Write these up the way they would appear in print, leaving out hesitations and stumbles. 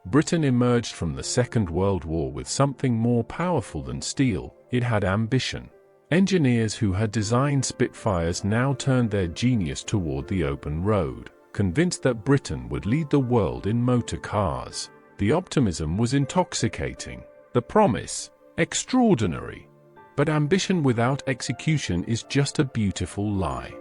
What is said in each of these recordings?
Britain emerged from the Second World War with something more powerful than steel. It had ambition. Engineers who had designed Spitfires now turned their genius toward the open road, convinced that Britain would lead the world in motor cars. The optimism was intoxicating. The promise, extraordinary. But ambition without execution is just a beautiful lie.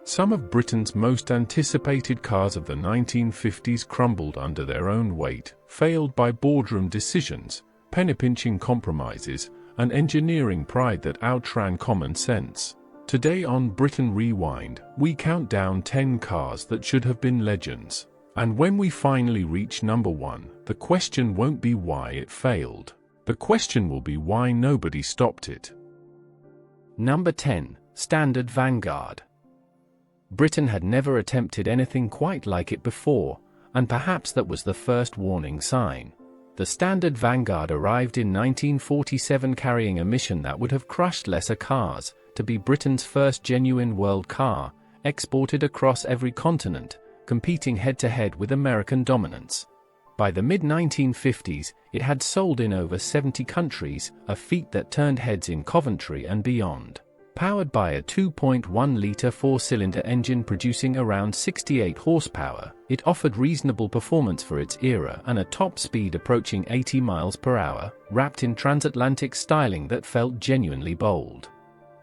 Some of Britain's most anticipated cars of the 1950s crumbled under their own weight, failed by boardroom decisions, penny-pinching compromises, and engineering pride that outran common sense. Today on Britain Rewind, we count down 10 cars that should have been legends. And when we finally reach number 1, the question won't be why it failed. The question will be why nobody stopped it. Number 10. Standard Vanguard. Britain had never attempted anything quite like it before, and perhaps that was the first warning sign. The Standard Vanguard arrived in 1947 carrying a mission that would have crushed lesser cars, to be Britain's first genuine world car, exported across every continent, competing head-to-head with American dominance. By the mid-1950s, it had sold in over 70 countries, a feat that turned heads in Coventry and beyond. Powered by a 2.1-litre four-cylinder engine producing around 68 horsepower, it offered reasonable performance for its era and a top speed approaching 80 miles per hour, wrapped in transatlantic styling that felt genuinely bold.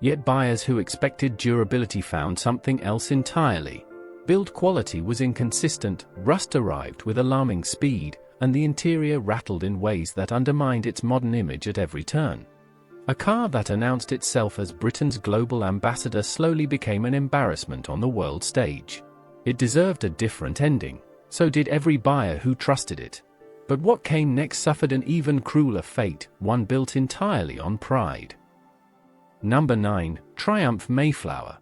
Yet buyers who expected durability found something else entirely. Build quality was inconsistent, rust arrived with alarming speed, and the interior rattled in ways that undermined its modern image at every turn. A car that announced itself as Britain's global ambassador slowly became an embarrassment on the world stage. It deserved a different ending, so did every buyer who trusted it. But what came next suffered an even crueler fate, one built entirely on pride. Number 9. Triumph Mayflower.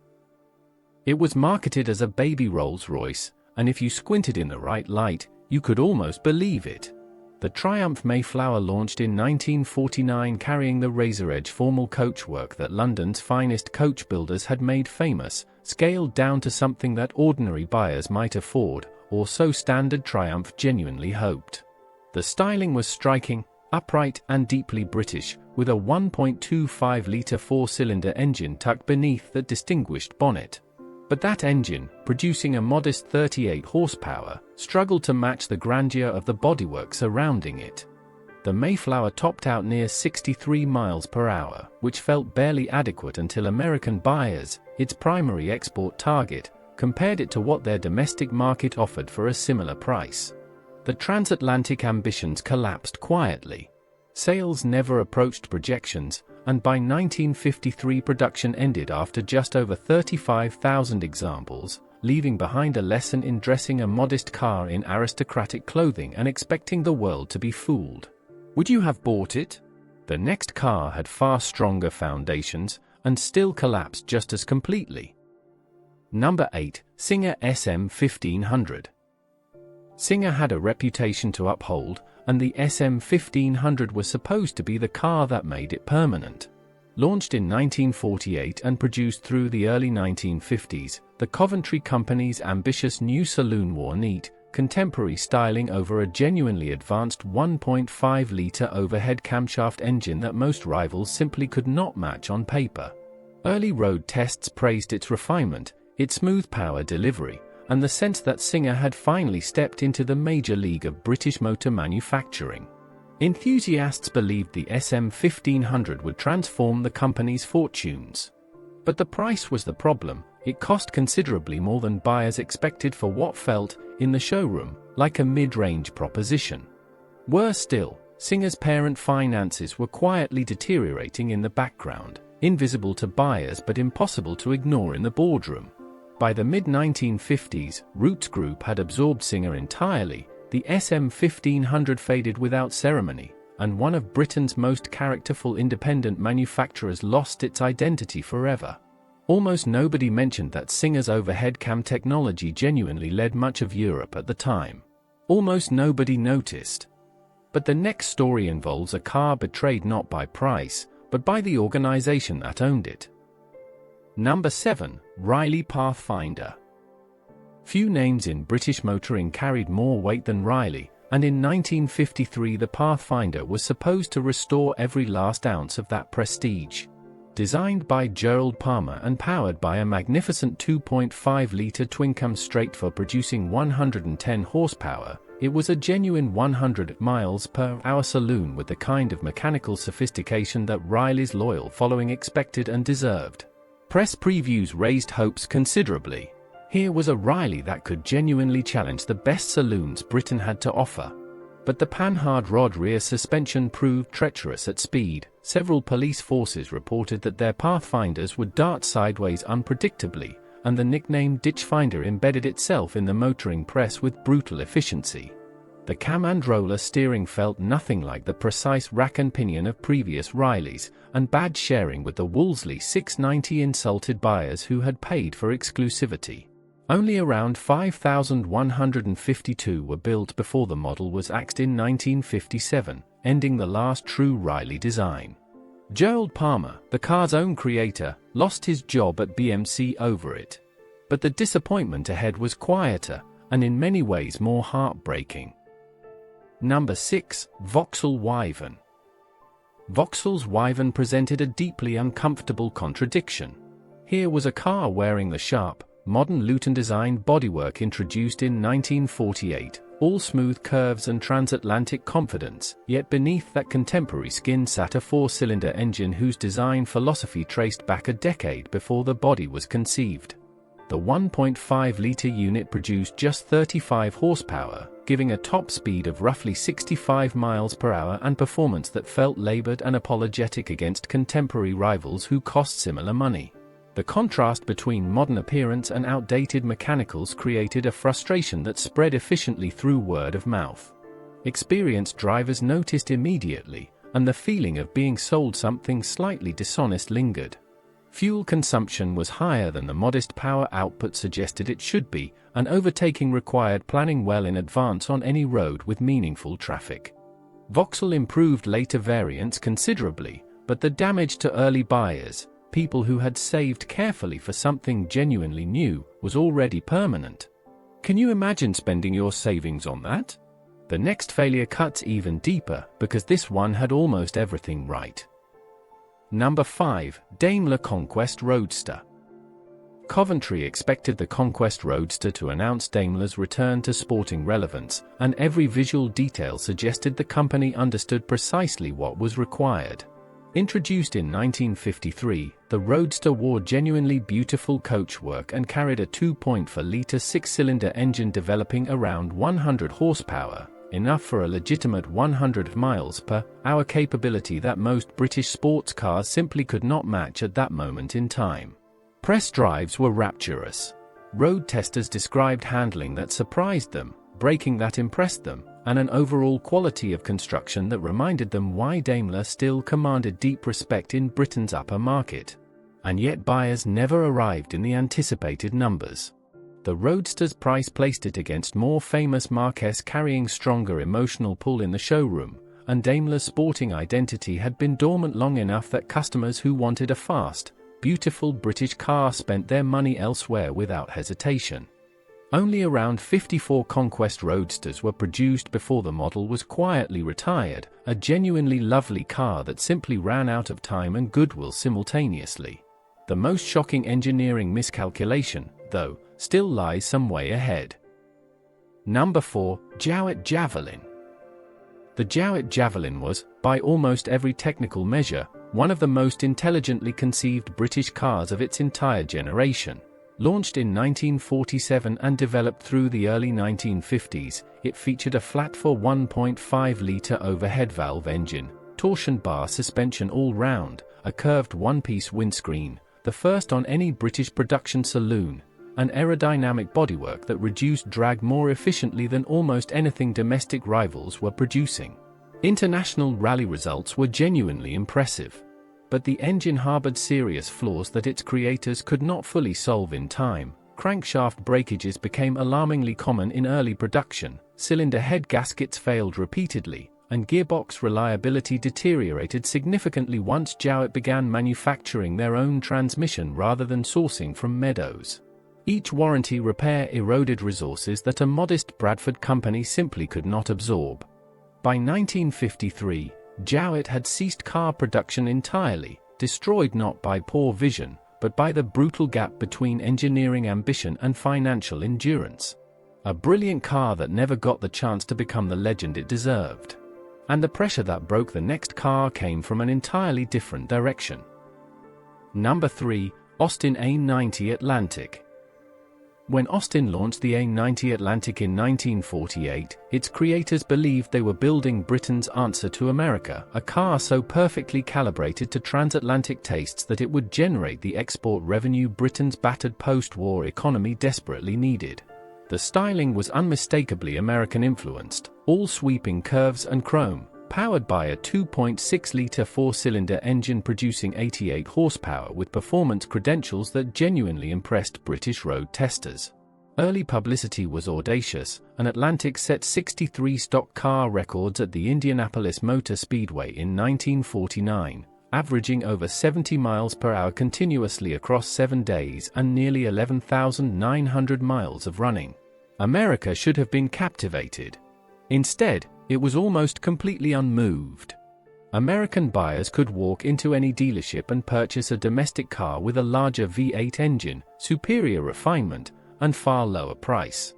It was marketed as a baby Rolls-Royce, and if you squinted in the right light, you could almost believe it. The Triumph Mayflower launched in 1949 carrying the razor-edge formal coachwork that London's finest coach builders had made famous, scaled down to something that ordinary buyers might afford, or so Standard Triumph genuinely hoped. The styling was striking, upright and deeply British, with a 1.25-litre four-cylinder engine tucked beneath the distinguished bonnet. But that engine, producing a modest 38 horsepower, struggled to match the grandeur of the bodywork surrounding it. The Mayflower topped out near 63 miles per hour, which felt barely adequate until American buyers, its primary export target, compared it to what their domestic market offered for a similar price. The transatlantic ambitions collapsed quietly. Sales never approached projections, and by 1953 production ended after just over 35,000 examples, leaving behind a lesson in dressing a modest car in aristocratic clothing and expecting the world to be fooled. Would you have bought it? The next car had far stronger foundations, and still collapsed just as completely. Number 8. Singer SM1500. Singer had a reputation to uphold, and the SM1500 was supposed to be the car that made it permanent. Launched in 1948 and produced through the early 1950s, the Coventry Company's ambitious new saloon wore neat, contemporary styling over a genuinely advanced 1.5-litre overhead camshaft engine that most rivals simply could not match on paper. Early road tests praised its refinement, its smooth power delivery, and the sense that Singer had finally stepped into the major league of British motor manufacturing. Enthusiasts believed the SM1500 would transform the company's fortunes. But the price was the problem. It cost considerably more than buyers expected for what felt, in the showroom, like a mid-range proposition. Worse still, Singer's parent finances were quietly deteriorating in the background, invisible to buyers but impossible to ignore in the boardroom. By the mid-1950s, Rootes Group had absorbed Singer entirely, the SM1500 faded without ceremony, and one of Britain's most characterful independent manufacturers lost its identity forever. Almost nobody mentioned that Singer's overhead cam technology genuinely led much of Europe at the time. Almost nobody noticed. But the next story involves a car betrayed not by price, but by the organization that owned it. Number 7. Riley Pathfinder. Few names in British motoring carried more weight than Riley, and in 1953 the Pathfinder was supposed to restore every last ounce of that prestige. Designed by Gerald Palmer and powered by a magnificent 2.5-litre twin-cam straight for producing 110 horsepower, it was a genuine 100 miles per hour saloon with the kind of mechanical sophistication that Riley's loyal following expected and deserved. Press previews raised hopes considerably. Here was a Riley that could genuinely challenge the best saloons Britain had to offer. But the Panhard rod rear suspension proved treacherous at speed. Several police forces reported that their Pathfinders would dart sideways unpredictably, and the nickname Ditchfinder embedded itself in the motoring press with brutal efficiency. The cam and roller steering felt nothing like the precise rack and pinion of previous Rileys, and bad sharing with the Wolseley 690 insulted buyers who had paid for exclusivity. Only around 5,152 were built before the model was axed in 1957, ending the last true Riley design. Gerald Palmer, the car's own creator, lost his job at BMC over it. But the disappointment ahead was quieter, and in many ways more heartbreaking. Number 6. Vauxhall Wyvern. Vauxhall's Wyvern presented a deeply uncomfortable contradiction. Here was a car wearing the sharp, modern Luton-designed bodywork introduced in 1948, all smooth curves and transatlantic confidence, yet beneath that contemporary skin sat a four-cylinder engine whose design philosophy traced back a decade before the body was conceived. The 1.5-litre unit produced just 35 horsepower, giving a top speed of roughly 65 miles per hour and performance that felt laboured and apologetic against contemporary rivals who cost similar money. The contrast between modern appearance and outdated mechanicals created a frustration that spread efficiently through word of mouth. Experienced drivers noticed immediately, and the feeling of being sold something slightly dishonest lingered. Fuel consumption was higher than the modest power output suggested it should be, and overtaking required planning well in advance on any road with meaningful traffic. Vauxhall improved later variants considerably, but the damage to early buyers, people who had saved carefully for something genuinely new, was already permanent. Can you imagine spending your savings on that? The next failure cuts even deeper, because this one had almost everything right. Number 5. Daimler Conquest Roadster. Coventry expected the Conquest Roadster to announce Daimler's return to sporting relevance, and every visual detail suggested the company understood precisely what was required. Introduced in 1953, the Roadster wore genuinely beautiful coachwork and carried a 2.4-litre six-cylinder engine developing around 100 horsepower, enough for a legitimate 100 miles per hour capability that most British sports cars simply could not match at that moment in time. Press drives were rapturous. Road testers described handling that surprised them, braking that impressed them, and an overall quality of construction that reminded them why Daimler still commanded deep respect in Britain's upper market. And yet buyers never arrived in the anticipated numbers. The Roadster's price placed it against more famous marques carrying stronger emotional pull in the showroom, and Daimler's sporting identity had been dormant long enough that customers who wanted a fast, beautiful British car spent their money elsewhere without hesitation. Only around 54 Conquest Roadsters were produced before the model was quietly retired, a genuinely lovely car that simply ran out of time and goodwill simultaneously. The most shocking engineering miscalculation, though, still lies some way ahead. Number 4. Jowett Javelin. The Jowett Javelin was, by almost every technical measure, one of the most intelligently conceived British cars of its entire generation. Launched in 1947 and developed through the early 1950s, it featured a flat-4 1.5-litre overhead valve engine, torsion bar suspension all-round, a curved one-piece windscreen, the first on any British production saloon, an aerodynamic bodywork that reduced drag more efficiently than almost anything domestic rivals were producing. International rally results were genuinely impressive. But the engine harbored serious flaws that its creators could not fully solve in time. Crankshaft breakages became alarmingly common in early production, cylinder head gaskets failed repeatedly, and gearbox reliability deteriorated significantly once Jowett began manufacturing their own transmission rather than sourcing from Meadows. Each warranty repair eroded resources that a modest Bradford company simply could not absorb. By 1953, Jowett had ceased car production entirely, destroyed not by poor vision, but by the brutal gap between engineering ambition and financial endurance. A brilliant car that never got the chance to become the legend it deserved. And the pressure that broke the next car came from an entirely different direction. Number 3, Austin A90 Atlantic. When Austin launched the A90 Atlantic in 1948, its creators believed they were building Britain's answer to America, a car so perfectly calibrated to transatlantic tastes that it would generate the export revenue Britain's battered post-war economy desperately needed. The styling was unmistakably American-influenced, all sweeping curves and chrome, powered by a 2.6-litre four-cylinder engine producing 88 horsepower with performance credentials that genuinely impressed British road testers. Early publicity was audacious, and Atlantic set 63 stock car records at the Indianapolis Motor Speedway in 1949, averaging over 70 miles per hour continuously across 7 days and nearly 11,900 miles of running. America should have been captivated. Instead, it was almost completely unmoved. American buyers could walk into any dealership and purchase a domestic car with a larger V8 engine, superior refinement, and far lower price.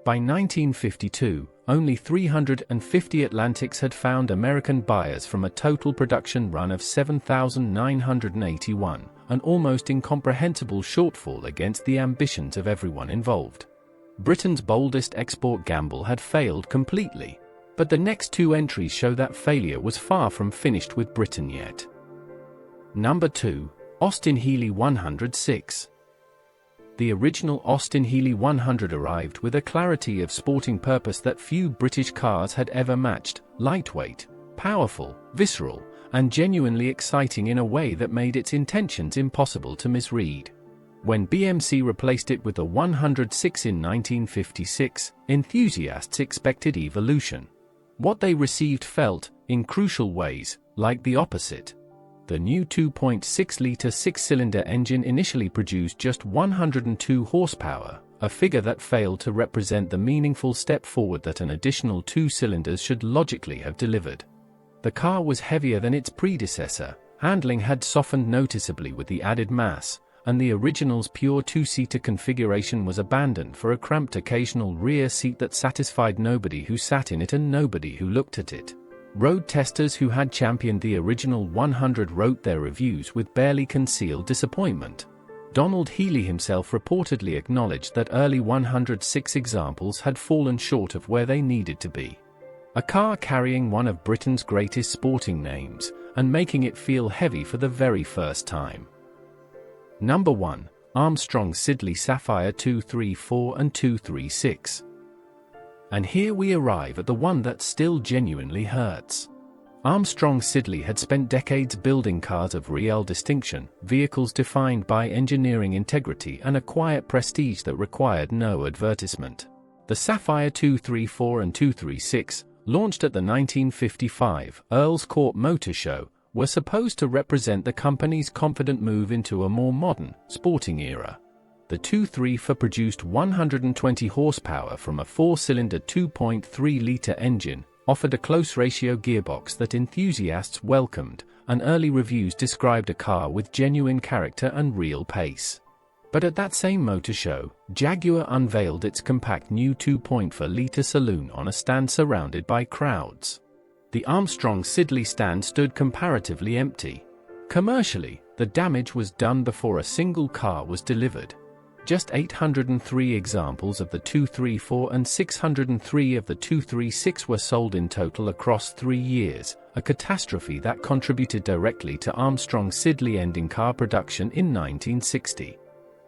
By 1952, only 350 Atlantics had found American buyers from a total production run of 7,981, an almost incomprehensible shortfall against the ambitions of everyone involved. Britain's boldest export gamble had failed completely. But the next two entries show that failure was far from finished with Britain yet. Number 2, Austin-Healey 106. The original Austin-Healey 100 arrived with a clarity of sporting purpose that few British cars had ever matched: lightweight, powerful, visceral, and genuinely exciting in a way that made its intentions impossible to misread. When BMC replaced it with the 106 in 1956, enthusiasts expected evolution. What they received felt, in crucial ways, like the opposite. The new 2.6-litre six-cylinder engine initially produced just 102 horsepower, a figure that failed to represent the meaningful step forward that an additional 2 cylinders should logically have delivered. The car was heavier than its predecessor, handling had softened noticeably with the added mass, and the original's pure two-seater configuration was abandoned for a cramped occasional rear seat that satisfied nobody who sat in it and nobody who looked at it. Road testers who had championed the original 100 wrote their reviews with barely concealed disappointment. Donald Healey himself reportedly acknowledged that early 106 examples had fallen short of where they needed to be. A car carrying one of Britain's greatest sporting names, and making it feel heavy for the very first time. Number 1, Armstrong Siddeley Sapphire 234 and 236. And here we arrive at the one that still genuinely hurts. Armstrong Siddeley had spent decades building cars of real distinction, vehicles defined by engineering integrity and a quiet prestige that required no advertisement. The Sapphire 234 and 236, launched at the 1955 Earl's Court Motor Show, were supposed to represent the company's confident move into a more modern, sporting era. The 234 produced 120 horsepower from a four-cylinder 2.3-litre engine, offered a close-ratio gearbox that enthusiasts welcomed, and early reviews described a car with genuine character and real pace. But at that same motor show, Jaguar unveiled its compact new 2.4-litre saloon on a stand surrounded by crowds. The Armstrong Siddeley stand stood comparatively empty. Commercially, the damage was done before a single car was delivered. Just 803 examples of the 234 and 603 of the 236 were sold in total across 3 years, a catastrophe that contributed directly to Armstrong Siddeley ending car production in 1960.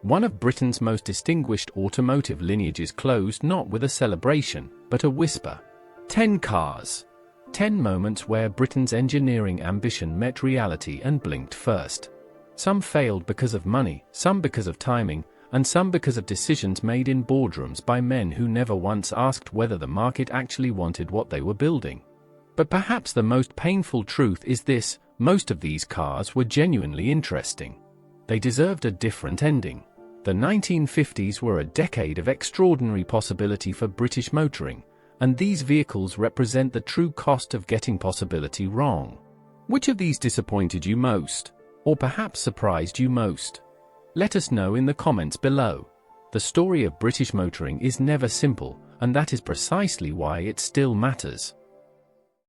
One of Britain's most distinguished automotive lineages closed not with a celebration, but a whisper. 10 cars. 10 moments where Britain's engineering ambition met reality and blinked first. Some failed because of money, some because of timing, and some because of decisions made in boardrooms by men who never once asked whether the market actually wanted what they were building. But perhaps the most painful truth is this: most of these cars were genuinely interesting. They deserved a different ending. The 1950s were a decade of extraordinary possibility for British motoring, and these vehicles represent the true cost of getting possibility wrong. Which of these disappointed you most, or perhaps surprised you most? Let us know in the comments below. The story of British motoring is never simple, and that is precisely why it still matters.